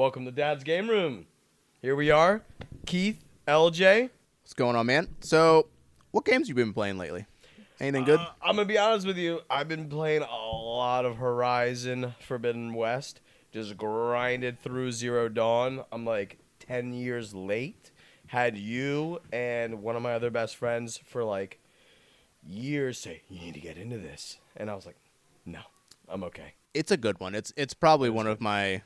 Welcome to Dad's Game Room. Here we are, Keith, LJ. What's going on, man? So, what games you been playing lately? Anything good? I'm going to be honest with you. I've been playing a lot of Horizon Forbidden West. Just grinded through Zero Dawn. I'm like 10 years late. Had you and one of my other best friends for like years say, you need to get into this. And I was like, no, I'm okay. It's a good one. It's probably one of my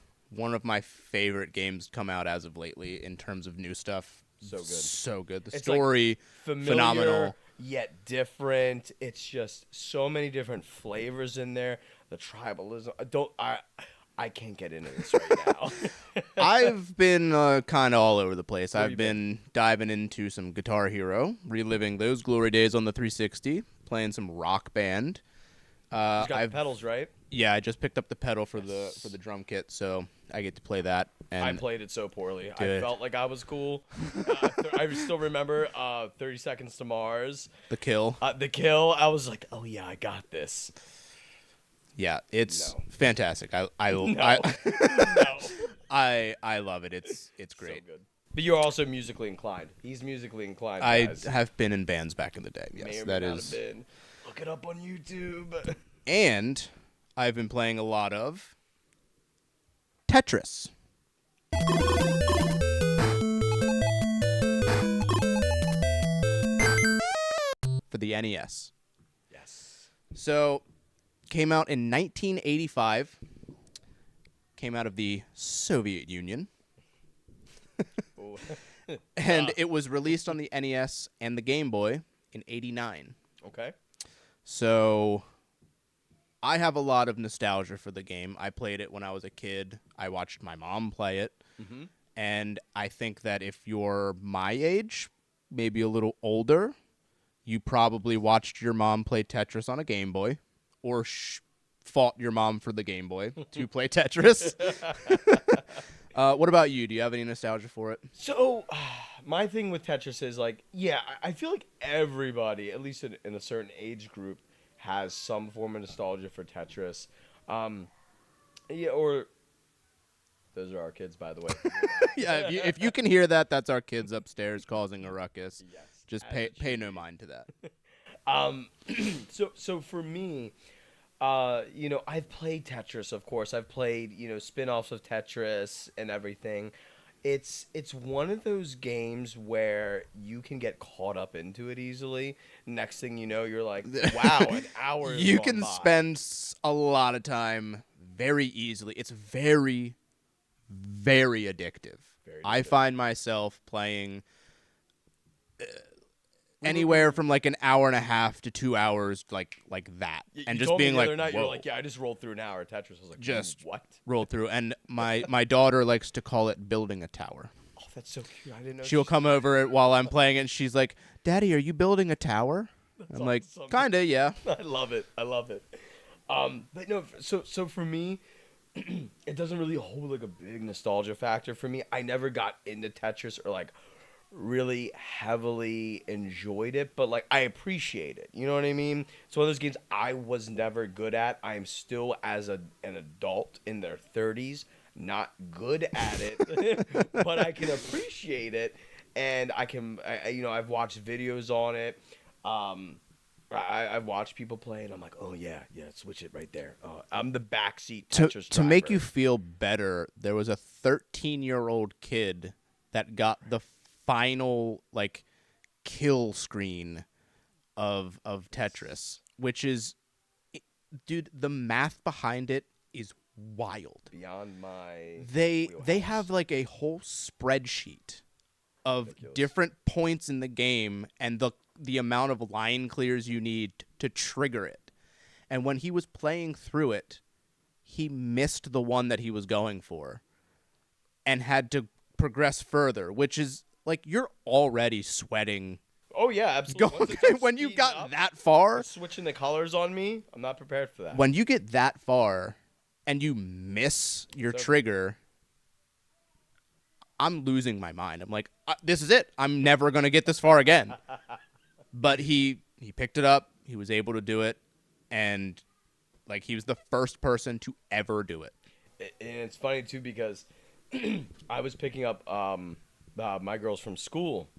favorite games to come out as of lately in terms of new stuff. So good. So good. The It's story, familiar, phenomenal. Yet different. It's just so many different flavors in there. The tribalism. I can't get into this right now. I've been kind of all over the place. Where I've you been diving into some Guitar Hero, reliving those glory days on the 360, playing some Rock Band. You got the pedals, right? Yeah, I just picked up the pedal for the drum kit, so I get to play that. And I played it so poorly. Good. I felt like I was cool. I still remember 30 Seconds to Mars. The Kill. The Kill. I was like, oh yeah, I got this. Yeah, it's No. fantastic. No. I No. love it. It's great. So good. But you're also musically inclined. He's musically inclined. I guys. have been in bands back in the day. May Yes, or that may not is. have been. Look it up on YouTube. And I've been playing a lot of Tetris. For the NES. Yes. So, came out in 1985. Came out of the Soviet Union. And it was released on the NES and the Game Boy in 89. Okay. So, I have a lot of nostalgia for the game. I played it when I was a kid. I watched my mom play it. Mm-hmm. And I think that if you're my age, maybe a little older, you probably watched your mom play Tetris on a Game Boy or fought your mom for the Game Boy to play Tetris. What about you? Do you have any nostalgia for it? So, my thing with Tetris is like, yeah, I feel like everybody, at least in a certain age group, has some form of nostalgia for Tetris. Yeah, or those are our kids, by the way. Yeah, if you can hear that, that's our kids upstairs causing a ruckus. Yes, Just as it pay should no be. mind to that. So for me, I've played Tetris, of course. I've played, spin-offs of Tetris and everything. It's one of those games where you can get caught up into it easily. Next thing you know, you're like, wow, an hour is You gone can by. spend a lot of time very easily. It's very, very addictive. Very I addictive. find myself playing anywhere from like an hour and a half to 2 hours, like that, and You just told me being the like, other night, you were whoa, like, yeah, I just rolled through an hour of Tetris. I was like, Just- what? roll through. And my daughter likes to call it building a tower. Oh, that's so cute. I didn't know. She'll come over while I'm playing it, and she's like, "Daddy, are you building a tower?" I'm like, awesome. "Kinda, yeah." I love it. But no, so for me, it doesn't really hold like a big nostalgia factor for me. I never got into Tetris or like really heavily enjoyed it, but like I appreciate it. You know what I mean? It's one of those games I was never good at. I am still as an adult in their 30s, not good at it, but I can appreciate it, and I've watched videos on it. I've watched people play, and I'm like, oh yeah, switch it right there. I'm the backseat Tetris To make driver. you feel better, there was a 13-year-old kid that got the final like kill screen of Tetris, which is, dude, the math behind it is wild. Beyond my They wheelhouse. have like a whole spreadsheet of Ridiculous. different points in the game and the amount of line clears you need to trigger it. And when he was playing through it, he missed the one that he was going for and had to progress further, which is like, you're already sweating Oh yeah, absolutely. Once it starts when you speeding got up, that far. switching the colors on me, I'm not prepared for that. When you get that far and you miss your So- trigger, I'm losing my mind. I'm like, this is it. I'm never going to get this far again. But he picked it up. He was able to do it. And like, he was the first person to ever do it. And it's funny too because I was picking up my girls from school,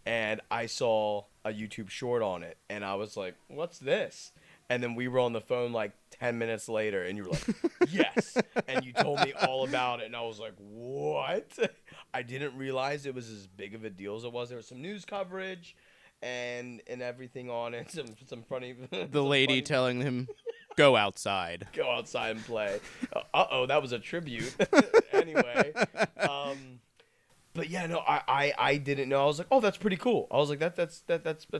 and I saw a YouTube short on it, and I was like, "What's this?" And then we were on the phone like 10 minutes later, and you were like, "Yes," and you told me all about it, and I was like, "What?" I didn't realize it was as big of a deal as it was. There was some news coverage, and everything on it. Some funny. The lady telling him, "Go outside." Go outside and play. Uh-oh, that was a tribute. Anyway, but yeah, no, I didn't know. I was like, oh, that's pretty cool. I was like, that's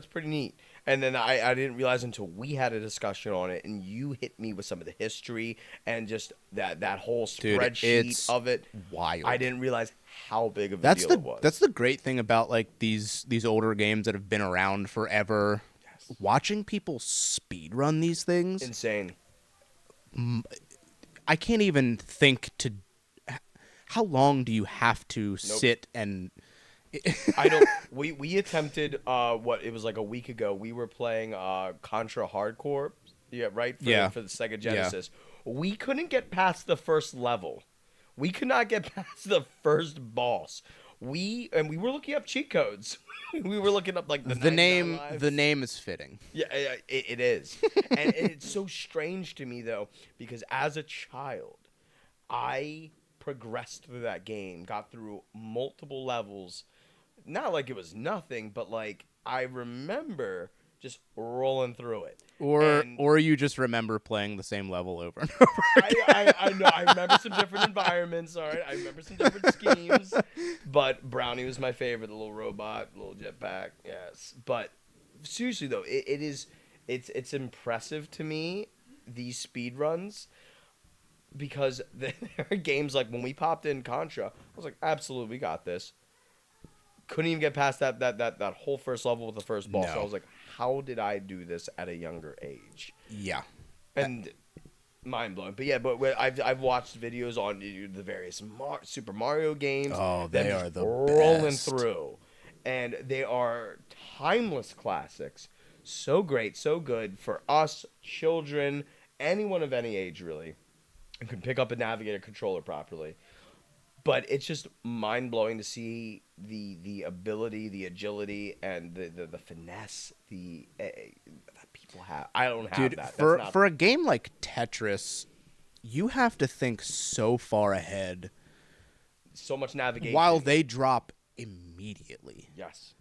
pretty neat. And then I didn't realize until we had a discussion on it, and you hit me with some of the history and just that whole Dude, spreadsheet it's of it. wild. I didn't realize how big of a deal it was. That's the great thing about like these older games that have been around forever. Yes. Watching people speedrun these things, Insane. I can't even think to how long do you have to sit and I don't. We attempted what it was like a week ago. We were playing Contra Hardcore. Yeah, right. For the Sega Genesis, we couldn't get past the first level. We could not get past the first boss. We were looking up cheat codes. We were looking up like the name. The name is fitting. Yeah, it is, and it's so strange to me though because as a child, I progressed through that game, got through multiple levels. Not like it was nothing, but like I remember just rolling through it. Or you just remember playing the same level over and over again. I know. I remember some different environments. All right, I remember some different schemes. But Brownie was my favorite, the little robot, little jetpack. Yes, but seriously though, it's impressive to me these speed runs because there are games like when we popped in Contra, I was like, absolutely, we got this. Couldn't even get past that whole first level with the first boss. No. So I was like, how did I do this at a younger age? Yeah. And mind blowing. But yeah, I've watched videos on the various Super Mario games. Oh, they are the rolling best. through, and they are timeless classics. So great, so good for us, children, anyone of any age really, who can pick up and navigate a controller properly. But it's just mind blowing to see the ability, the agility, and the finesse that people have. I don't have Dude, that. for a game like Tetris, you have to think so far ahead. So much navigation. While they drop immediately. Yes.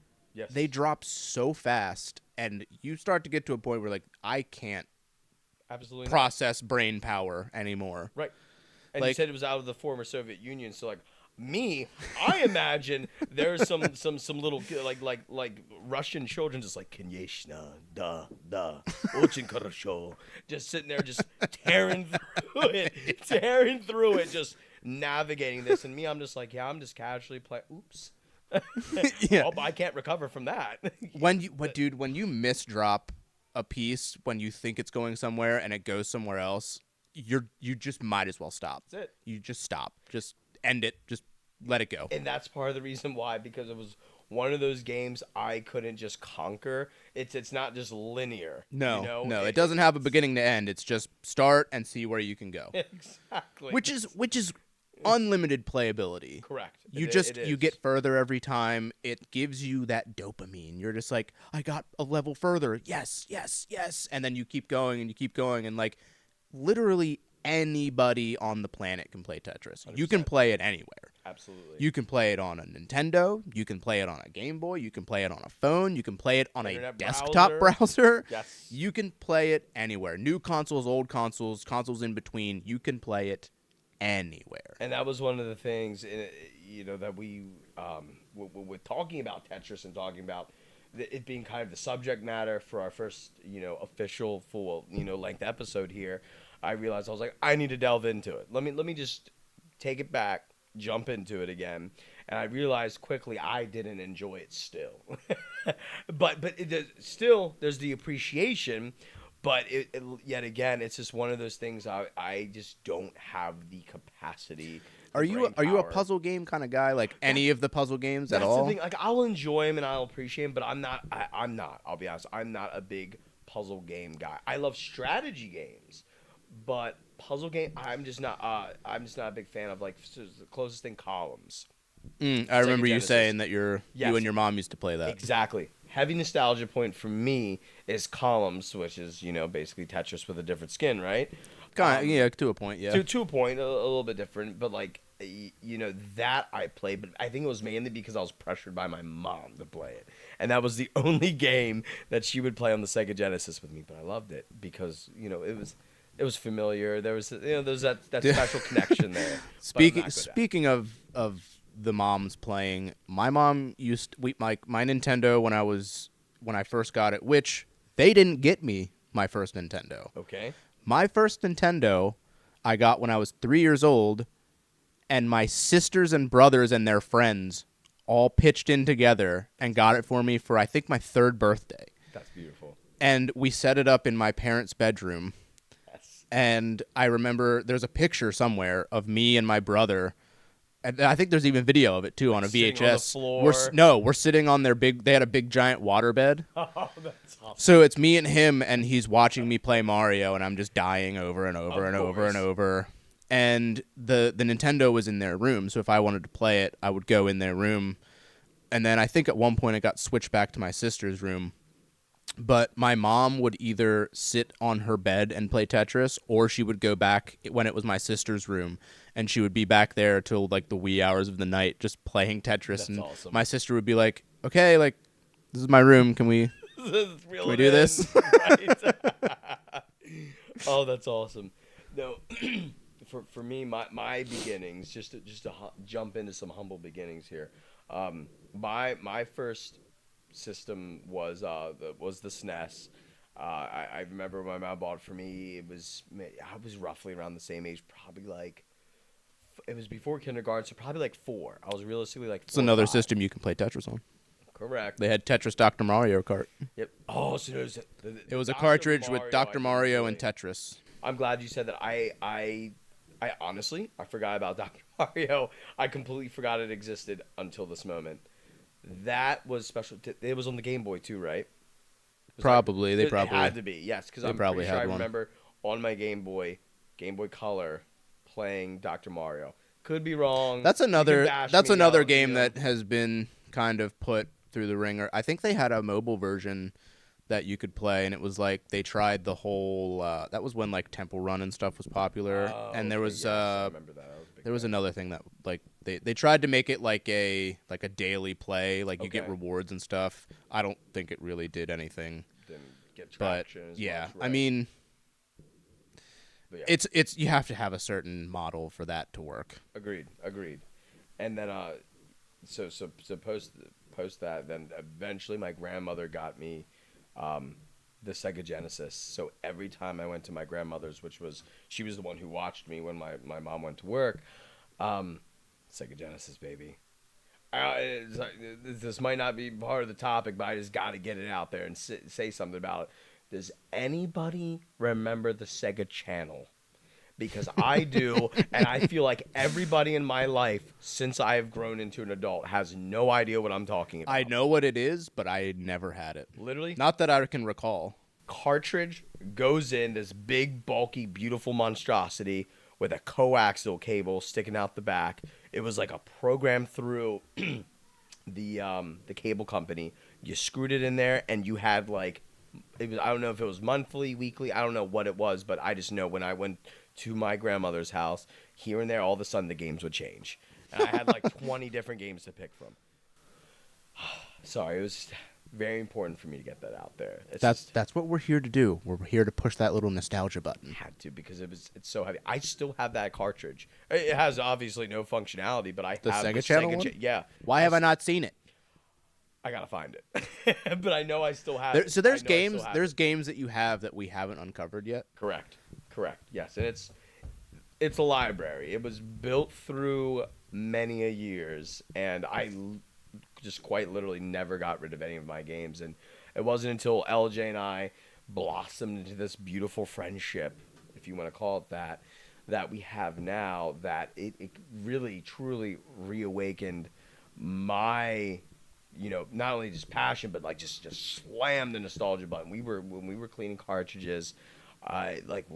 They drop so fast, and you start to get to a point where like I can't absolutely process brain power anymore. Right. And like, you said it was out of the former Soviet Union, so like me, I imagine there's some little like Russian children just like Конечно, da, очень хорошо, just sitting there just tearing through it, just navigating this, and me, I'm just like, yeah, I'm just casually playing. Oops. yeah. Oh, but I can't recover from that. when you misdrop a piece when you think it's going somewhere and it goes somewhere else, you just might as well stop. That's it. You just stop. Just end it. Just let it go. And that's part of the reason why, because it was one of those games I couldn't just conquer. It's not just linear. No, you know? no, it doesn't have a beginning to end. It's just start and see where you can go. Exactly. Which is unlimited playability. Correct. You you get further every time. It gives you that dopamine. You're just like, I got a level further. Yes, yes, yes. And then you keep going and you keep going, and like literally anybody on the planet can play Tetris. 100%. You can play it anywhere. Absolutely. You can play it on a Nintendo. You can play it on a Game Boy. You can play it on a phone. You can play it on Internet a desktop browser. Yes. You can play it anywhere. New consoles, old consoles, consoles in between. You can play it anywhere. And that was one of the things, that we, with talking about Tetris and talking about it being kind of the subject matter for our first, official full, length episode here, I realized I was like, I need to delve into it. Let me just take it back, jump into it again, and I realized quickly I didn't enjoy it still. but still, there's the appreciation. But yet again, it's just one of those things I just don't have the capacity. Are you a puzzle game kind of guy? Like any of the puzzle games at all? That's the thing. Like I'll enjoy them and I'll appreciate them, but I'm not. I'll be honest. I'm not a big puzzle game guy. I love strategy games, but puzzle game, I'm just not. I'm just not a big fan of like the closest thing columns. I Sega remember you Genesis. saying that you Yes, and your mom used to play that. exactly. Heavy nostalgia point for me is columns, which is basically Tetris with a different skin, right? Yeah, to a point, yeah. To a point, a little bit different, but like that I played, but I think it was mainly because I was pressured by my mom to play it, and that was the only game that she would play on the Sega Genesis with me. But I loved it because it was familiar. There was there's that special connection there. Speaking of the moms playing, my mom my Nintendo when I first got it, which they didn't get me my first Nintendo. Okay. My first Nintendo I got when I was 3 years old, and my sisters and brothers and their friends all pitched in together and got it for me for, I think, my 3rd birthday. That's beautiful. And we set it up in my parents' bedroom. Yes. And I remember there's a picture somewhere of me and my brother. And I think there's even video of it, too, on a VHS. Sitting on the floor. We're sitting on they had a big, giant waterbed. Oh, that's awesome. So it's me and him, and he's watching me play Mario, and I'm just dying over and over and over and over. And the Nintendo was in their room, so if I wanted to play it, I would go in their room. And then I think at one point it got switched back to my sister's room. But my mom would either sit on her bed and play Tetris, or she would go back when it was my sister's room, and she would be back there till like the wee hours of the night just playing Tetris. That's and awesome. My sister would be like, "Okay, like this is my room. Can we do this?" Right. Oh, that's awesome. No, for me, my beginnings, just to jump into some humble beginnings here. My first system was the SNES. I remember when my mom bought it for me. I was roughly around the same age, probably like it was before kindergarten, so probably like 4. I was realistically like 4. It's another system you can play Tetris on. Correct. They had Tetris Dr. Mario Kart. Yep. Oh, so it was a cartridge with Dr. Mario and Tetris. I'm glad you said that. I honestly, I forgot about Dr. Mario. I completely forgot it existed until this moment. That was special. It was on the Game Boy too, right? Probably. It had to be. Yes, because I'm probably pretty sure I had one. remember on my Game Boy Color, playing Dr. Mario. Could be wrong. That's another game that that has been kind of put through the ringer. I think they had a mobile version that you could play, and it was like they tried the whole that was when like Temple Run and stuff was popular. And there was I remember that. there was another thing that like they tried to make it like a daily play, like you get rewards and stuff. I don't think it really did anything. Didn't get traction as yeah, much, right? I mean, yeah. it's you have to have a certain model for that to work. Agreed. And then so post that, then eventually my grandmother got me the Sega Genesis. So every time I went to my grandmother's, she was the one who watched me when my mom went to work, Sega Genesis, baby. This might not be part of the topic, but I just got to get it out there and say something about it. Does anybody remember the Sega Channel? Because I do, and I feel like everybody in my life, since I have grown into an adult, has no idea what I'm talking about. I know what it is, but I never had it. Literally? Not that I can recall. Cartridge goes in this big, bulky, beautiful monstrosity with a coaxial cable sticking out the back. It was like a program through the cable company. You screwed it in there, and you had like, I don't know if it was monthly, weekly, I don't know what it was, but I just know when I went to my grandmother's house, here and there, all of a sudden the games would change. And I had like 20 different games to pick from. Sorry, it was very important for me to get that out there. That's what we're here to do. We're here to push that little nostalgia button. Had to, because it's so heavy. I still have that cartridge. It has obviously no functionality, but I have the Sega Channel one? Yeah. Why have I not seen it? I gotta find it, but I know I still have it. So there's games that you have that we haven't uncovered yet. Correct. Yes, and it's a library. It was built through many a years, and I just quite literally never got rid of any of my games. And it wasn't until LJ and I blossomed into this beautiful friendship, if you want to call it that we have now, that it really truly reawakened my, not only just passion, but like just slam the nostalgia button. When we were cleaning cartridges,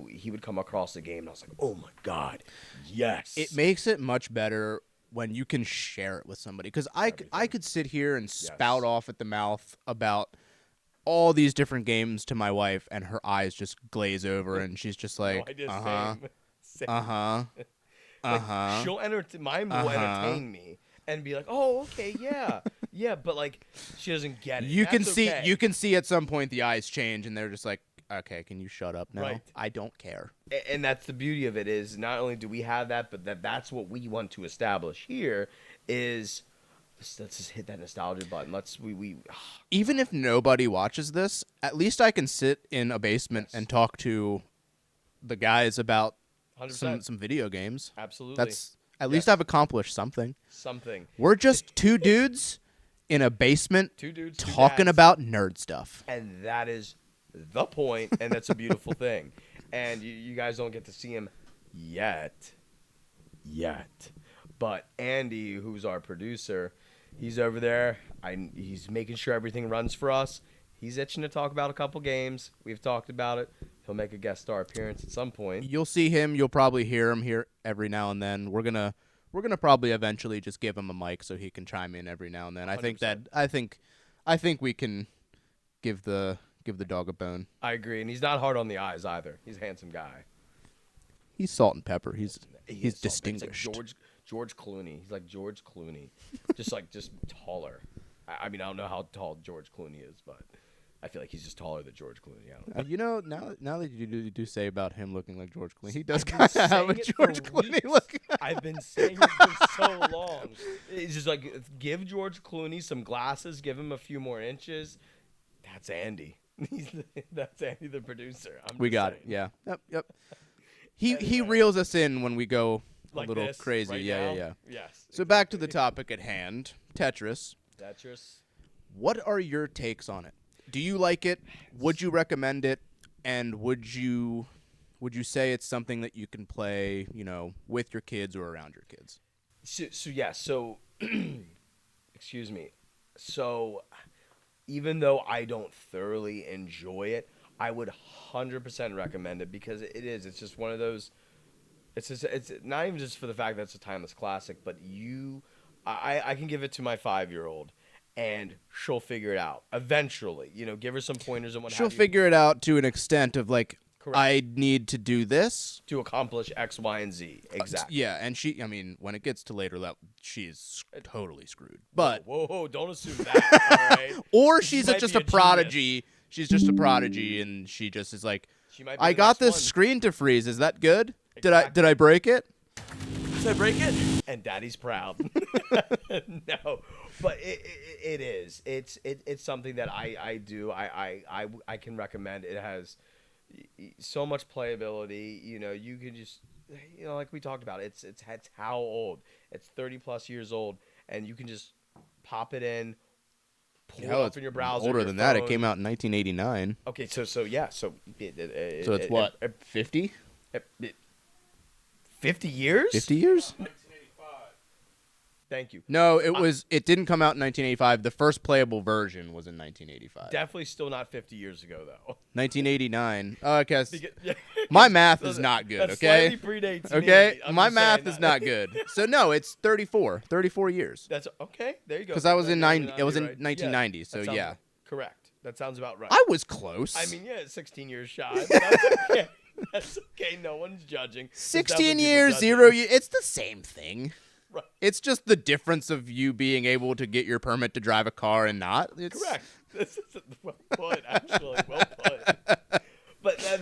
he would come across the game, and I was like, oh my god, yes. It makes it much better when you can share it with somebody. Because I could sit here and spout off at the mouth about all these different games to my wife, and her eyes just glaze over, and she's just like, She'll mine will entertain me and be like, oh, okay, yeah, yeah, but like she doesn't get it. You can see at some point the eyes change, and they're just like, okay, can you shut up now? Right. I don't care. And that's the beauty of it, is not only do we have that, but that's what we want to establish here is let's just hit that nostalgia button. Even if nobody watches this, at least I can sit in a basement and talk to the guys about 100%. some video games. Absolutely. At least I've accomplished something. Something. We're just two dudes in a basement talking about nerd stuff. And that is the point, and that's a beautiful thing. And you guys don't get to see him yet. But Andy, who's our producer, he's over there. He's making sure everything runs for us. He's itching to talk about a couple games. We've talked about it. He'll make a guest star appearance at some point. You'll see him. You'll probably hear him here every now and then. We're gonna probably eventually just give him a mic so he can chime in every now and then. 100%. I think we can give the dog a bone. I agree, and he's not hard on the eyes either. He's a handsome guy. He's salt and pepper. He's He's distinguished. Like George Clooney. He's like George Clooney, just taller. I mean, I don't know how tall George Clooney is, but I feel like he's just taller than George Clooney. I don't know. Now that you do say about him looking like George Clooney, he does kind of have a George Clooney look. I've been saying it for so long. It's just like, give George Clooney some glasses, give him a few more inches. That's Andy. That's Andy, the producer. We got it. Yeah. Yep. He reels us in when we go a like little this, crazy. right Yeah. now? Yes. So back to the topic at hand, Tetris. What are your takes on it? Do you like it? Would you recommend it? And would you say it's something that you can play, with your kids or around your kids? So excuse me. So even though I don't thoroughly enjoy it, I would 100% recommend it, because it's just one of those. It's not even just for the fact that it's a timeless classic, but I can give it to my 5-year-old, and she'll figure it out eventually. Give her some pointers and what have you. She'll figure it out to an extent of like, Correct. I need to do this to accomplish X, Y, and Z. Exactly. Yeah, and when it gets to later level, she's totally screwed. But whoa, don't assume that. All right. Or she's just a prodigy. She's just a prodigy, and she just is like, I got this screen to freeze. Is that good? Exactly. Did I break it? Did I break it? And Daddy's proud. No, but it is. It's something that I do. I can recommend. It has so much playability. You can just, like we talked about. It's how old? It's 30+ years old, and you can just pop it in. Pull it up in your browser. Older than that. It came out in 1989. Okay, so yeah, so it's what, 50? 50 years? 50 years? 1985. Thank you. No, it didn't come out in 1985. The first playable version was in 1985. Definitely still not 50 years ago, though. 1989. I guess my math is not good, that okay? slightly predates okay? me. My math is not good. So no, it's 34 years. That's okay. There you go. Because I was in It was in 1990, so yeah. Correct. That sounds about right. I was close. I mean, yeah, 16 years shy, but that's okay. That's okay. No one's judging. 16 years, 0 years. It's the same thing. Right. It's just the difference of you being able to get your permit to drive a car and not. Correct. This is well put, actually. Well put. But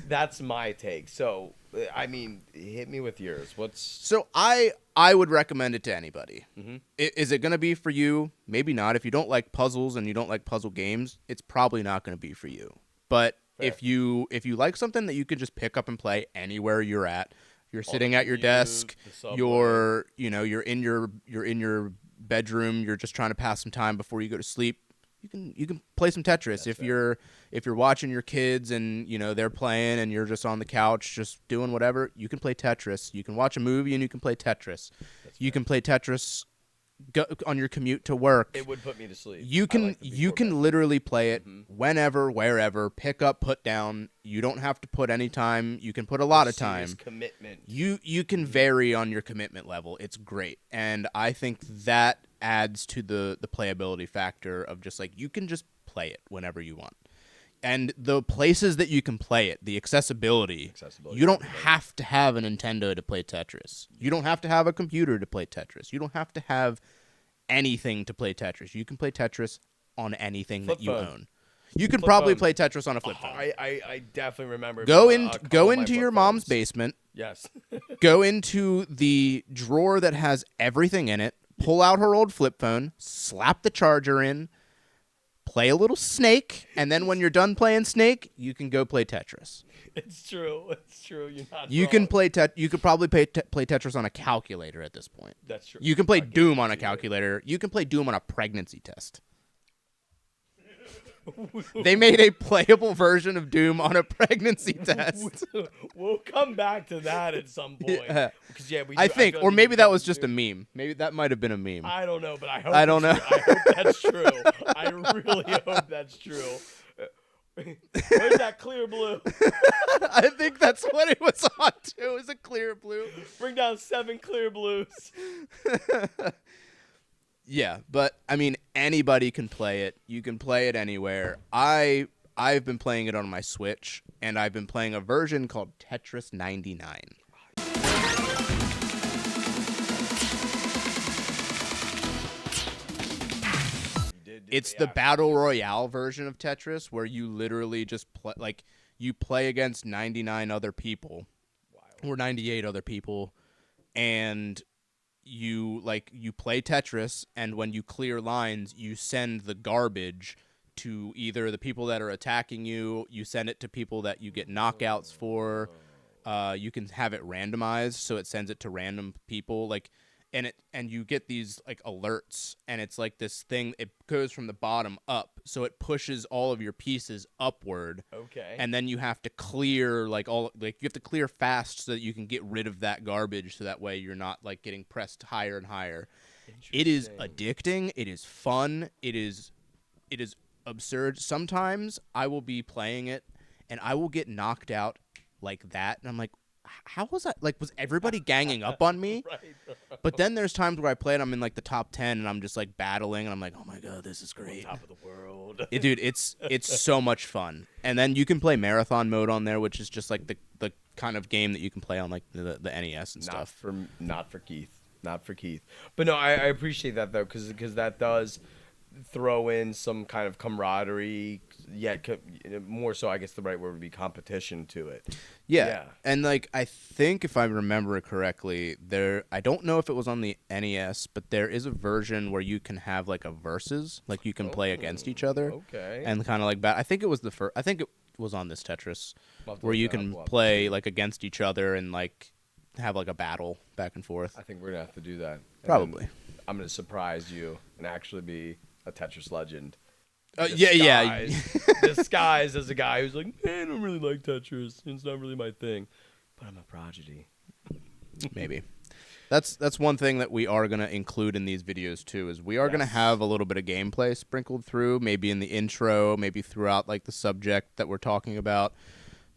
that's my take. So, I mean, hit me with yours. So I would recommend it to anybody. Mm-hmm. Is it going to be for you? Maybe not. If you don't like puzzles and you don't like puzzle games, it's probably not going to be for you. But Fair. if you like something that you can just pick up and play anywhere you're at, you're sitting at your desk, you're in your bedroom, you're just trying to pass some time before you go to sleep, you can play some Tetris. That's if fair. you're watching your kids and they're playing and you're just on the couch just doing whatever, you can play Tetris. You can watch a movie and you can play Tetris. You can play Tetris on your commute to work. It would put me to sleep. You can literally play it whenever, wherever. Pick up, put down. You don't have to put any time. You can put a lot of time. Commitment. You can vary on your commitment level. It's great, and I think that adds to the playability factor of just like you can just play it whenever you want. And the places that you can play it, the accessibility you don't have to have a Nintendo to play Tetris. You don't have to have a computer to play Tetris. You don't have to have anything to play Tetris. You can play Tetris on anything that you own. You can probably play Tetris on a flip phone. I definitely remember. Go into your mom's basement. Yes. Go into the drawer that has everything in it. Pull out her old flip phone. Slap the charger in. Play a little Snake, and then when you're done playing Snake, you can go play Tetris. It's true. It's true. You're not. You can play. You could probably play Tetris on a calculator at this point. That's true. You can play Doom on a calculator. You can play Doom on a pregnancy test. They made a playable version of Doom on a pregnancy test. We'll come back to that at some point. Yeah. I think, or maybe that was just a meme. Maybe that might have been a meme. I don't know, but I hope. I don't know. I hope that's true. I really hope that's true. Where's that clear blue? I think that's what it was on too. It was a clear blue. Bring down 7 clear blues. Yeah, but I mean, anybody can play it. You can play it anywhere. I've been playing it on my Switch, and I've been playing a version called Tetris 99. It's the Battle Royale version of Tetris, where you literally just play against 99 other people, or 98 other people, and you play Tetris, and when you clear lines, you send the garbage to either the people that are attacking you. You send it to people that you get knockouts for. You can have it randomized, so it sends it to random people. And you get these alerts, and it's like this thing. It goes from the bottom up, so it pushes all of your pieces upward. Okay. And then you have to clear you have to clear fast so that you can get rid of that garbage, so that way you're not getting pressed higher and higher. It is addicting. It is fun. It is absurd. Sometimes I will be playing it, and I will get knocked out like that, and I'm like, how was I? Was everybody ganging up on me? Right. But then there's times where I play it, I'm in the top 10, and I'm just battling, and I'm like, oh my god, this is great. Top of the world. Dude, it's so much fun. And then you can play marathon mode on there, which is just the kind of game that you can play on the NES and stuff. Not for Keith. But no, I appreciate that though, because that does throw in some kind of camaraderie, yet more so, I guess the right word would be competition to it. Yeah. And I think if I remember it correctly, I don't know if it was on the NES, but there is a version where you can have a versus, you can play against each other. Okay. And kind of I think it was I think it was on this Tetris where you can play against each other and have a battle back and forth. I think we're gonna have to do that. Probably. I'm gonna surprise you and actually be a Tetris legend. Yeah. Disguised as a guy who's like, man, I don't really like Tetris. It's not really my thing. But I'm a prodigy. Maybe. That's one thing that we are going to include in these videos, too, is we are going to have a little bit of gameplay sprinkled through, maybe in the intro, maybe throughout the subject that we're talking about.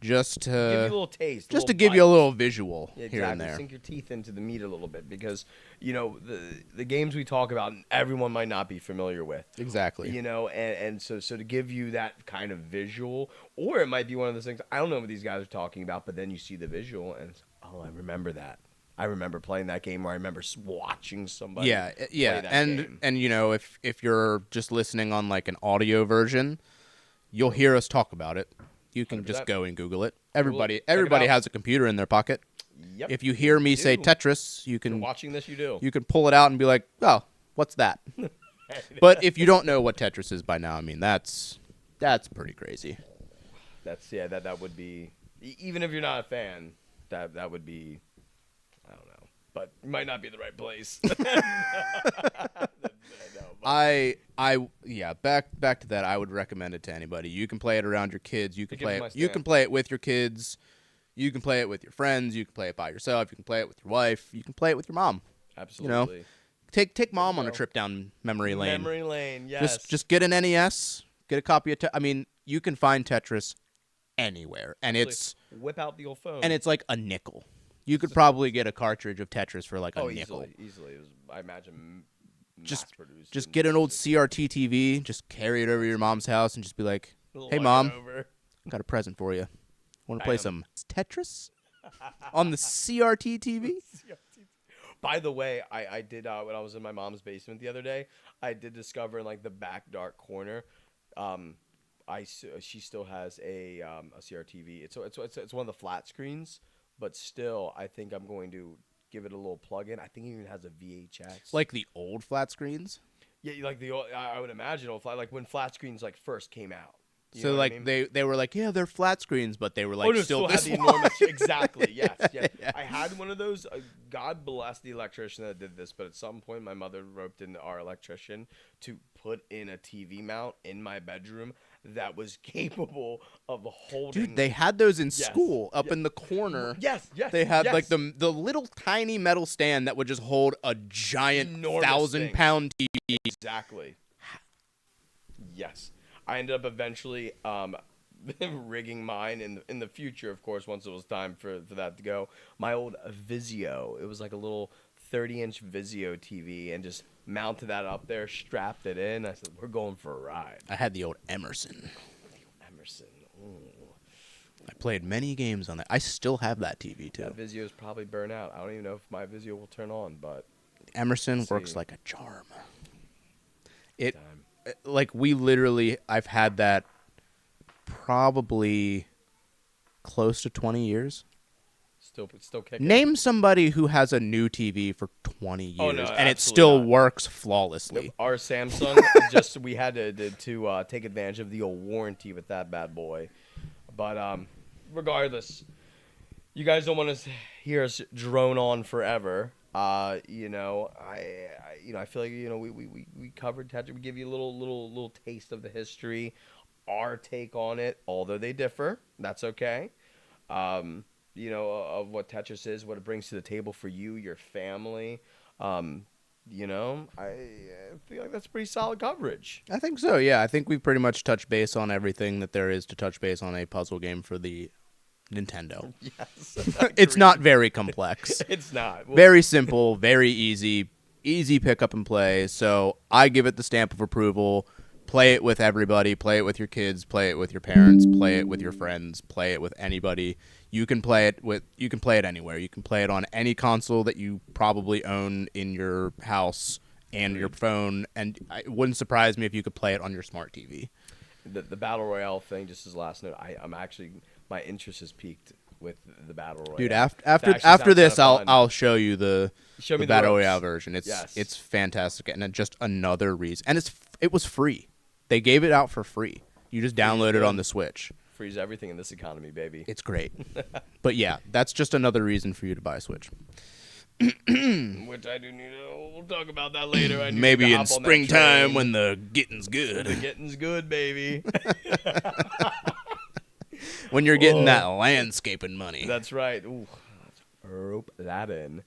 Just to give you a little taste, just to give you a little visual here and there. Sink your teeth into the meat a little bit, because the games we talk about, everyone might not be familiar with. Exactly. And so to give you that kind of visual, or it might be one of those things, I don't know what these guys are talking about, but then you see the visual and it's, oh, I remember that. I remember playing that game, or I remember watching somebody. Yeah. Play that game. And if you're just listening on an audio version, you'll hear us talk about it. You can 100%. Just go and Google it. Everybody has a computer in their pocket. Yep. If you hear me say Tetris, you can. If you're watching this, you do. You can pull it out and be like, "Oh, what's that?" But if you don't know what Tetris is by now, I mean, that's pretty crazy. That would be, even if you're not a fan, that would be, I don't know, but it might not be the right place. Back to that. I would recommend it to anybody. You can play it around your kids. You can play it. You can play it with your kids. You can play it with your friends. You can play it by yourself. You can play it with your wife. You can play it with your mom. Absolutely. Take mom on a go. trip down memory lane. Memory lane, yes. Just get an NES, get a copy of. I mean, you can find Tetris anywhere, and Actually, whip out the old phone. it's like a nickel. You could probably get a cartridge of Tetris for like a nickel. Easily. It was, I imagine, mass-produced. Just get an old CRT TV, just carry it over to your mom's house, and just be like, "Hey, Lug it Mom, over. I got a present for you. Want to play some Tetris on the CRT TV?" By the way, I did when I was in my mom's basement the other day, I did discover in like the back dark corner, she still has a CRTV. It's one of the flat screens, but still, I think I'm going to give it a little plug-in. I think it even has a VHS. Like the old flat screens. Yeah, like the old, I would imagine old flat, like when flat screens like first came out. You So know like what I mean? they were like, yeah, they're flat screens, but they were like still had this the wide. enormous. Exactly. Yes. Yeah. Yeah. I had one of those. God bless the electrician that did this, but at some point, my mother roped in our electrician to put in a TV mount in my bedroom that was capable of holding. Dude, they had those in Yes. school up in the corner. Yes. They had yes. like the little tiny metal stand that would just hold a giant Enormous 1,000-pound TV. Exactly. Yes. I ended up eventually rigging mine in the future, of course, once it was time for that to go. My old Vizio. It was like a little 30-inch Vizio TV, and just mounted that up there, strapped it in. I said, we're going for a ride. I had the old Emerson. Emerson. Ooh. I played many games on that. I still have that TV too. That Vizio is probably burnt out. I don't even know if my Vizio will turn on, but Emerson Let's works see. like a charm. It time. like I've had that probably close to 20 years. Still kicking. Name somebody who has a new TV for 20 years Oh, no, and it absolutely still not. works flawlessly. Nope. Our Samsung, we had to take advantage of the old warranty with that bad boy. But regardless, you guys don't want to hear us drone on forever. I feel like we covered Tetra. We give you a little taste of the history, our take on it, although they differ. That's okay. Of what Tetris is, what it brings to the table for you, your family. I feel like that's pretty solid coverage. I think so, yeah. I think we've pretty much touched base on everything that there is to touch base on a puzzle game for the Nintendo. Yes. It's not very complex. It's not. Well, Very simple, very easy pick up and play. So I give it the stamp of approval. Play it with everybody. Play it with your kids. Play it with your parents. Play it with your friends. Play it with anybody. You can play it anywhere. You can play it on any console that you probably own in your house and your phone. And it wouldn't surprise me if you could play it on your smart TV. The Battle Royale thing, just as last note, I'm actually, my interest has peaked with the Battle Royale. Dude, That after actually this, sounds kinda fun. I'll show you the Battle ropes. Royale version. Yes. It's fantastic, and just another reason. And it was free. They gave it out for free. You just download it on the Switch. Freeze everything in this economy, baby. It's great. But yeah, that's just another reason for you to buy a Switch. Which I do need to. We'll talk about that later. I need Maybe to in hop on that springtime train. when the getting's good. The getting's good, baby. When you're getting that landscaping money. That's right. Ooh, let's rope that in.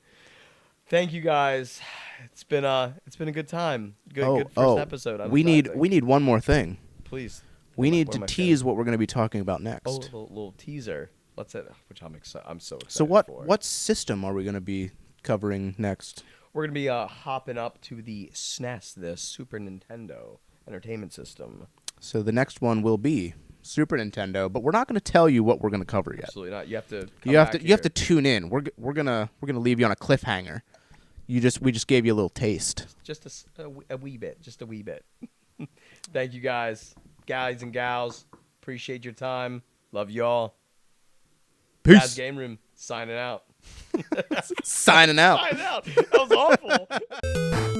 Thank you guys. It's been a good time. Good first episode. We need one more thing. Please. We need what to am I tease what we're going to be talking about next. Oh, a little teaser. Which I'm so excited So for. what system are we going to be covering next? We're gonna be hopping up to the SNES, the Super Nintendo Entertainment System. So the next one will be Super Nintendo, but we're not going to tell you what we're going to cover yet. Absolutely not. You have to. You have to tune in. We're gonna leave you on a cliffhanger. We just gave you a little taste. Just a wee bit. Just a wee bit. Thank you guys and gals. Appreciate your time. Love y'all. Peace. Dad's Game Room signing out. Signing out. Signing out. That was awful.